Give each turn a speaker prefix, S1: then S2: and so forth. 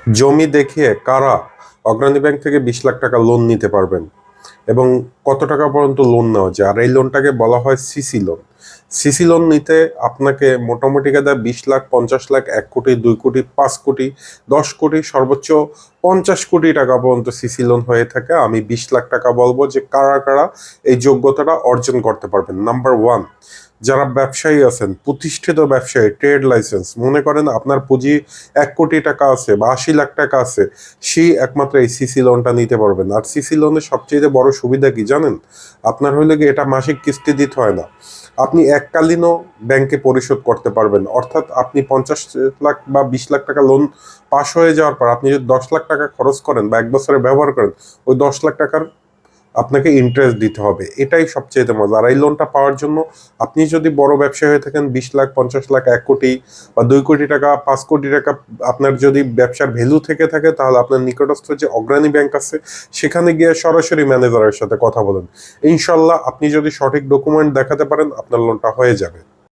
S1: জমি দেখিয়ে কারা অগ্রণী ব্যাংক থেকে 20 লাখ টাকা লোন নিতে পারবেন এবং কত টাকা পর্যন্ত লোন নেওয়া যায়? আর এই লোনটাকে বলা হয় সিসি লোন। সিসি লোন নিতে আপনাকে মোটামুটি কায়দা 20 লাখ, 50 লাখ, 1 কোটি, 2 কোটি, 5 কোটি, 10 কোটি, সর্বোচ্চ 50 কোটি টাকা পর্যন্ত সিসি লোন হয়ে থাকে। আমি 20 লাখ টাকা বলবো যে কারা কারা এই যোগ্যতাটা অর্জন করতে পারবেন। নাম্বার ওয়ান, যারা ব্যবসায়ী আছেন, প্রতিষ্ঠিত ব্যবসায়ী, ট্রেড লাইসেন্স, মনে করেন আপনার পুঁজি 1 কোটি টাকা আছে বা 80 লাখ টাকা আছে, সেই একমাত্র এই সিসি লোনটা নিতে পারবেন। আর সিসি লোনের সবচেয়ে বড় সুবিধা কি জানেন? আপনার হইলে কি এটা মাসিক কিস্তি দিতে হয় না, আপনি এককালীনও ব্যাংকে পরিশোধ করতে পারবেন। অর্থাৎ আপনি 50 লাখ বা 20 লাখ টাকা লোন পাস হয়ে যাওয়ার পর আপনি যদি 10 লাখ টাকা খরচ করেন বা 1 বছরে ব্যবহার করেন, ওই 10 লাখ টাকার আপনাকে ইন্টারেস্ট দিতে হবে। এটাই সবচেয়ে মজা। আর এই লোনটা পাওয়ার জন্য আপনি যদি বড় ব্যবসায়ী হয়ে থাকেন, 20 লাখ, 50 লাখ, 1 কোটি বা 2 কোটি টাকা, 5 কোটি টাকা আপনার যদি ব্যবসার ভ্যালু থেকে থাকে, তাহলে আপনার নিকটস্থ যে অগ্রণী ব্যাংক আছে সেখানে গিয়ে সরাসরি ম্যানেজারের সাথে কথা বলেন। ইনশাল্লাহ আপনি যদি সঠিক ডকুমেন্ট দেখাতে পারেন, আপনার লোনটা হয়ে যাবে।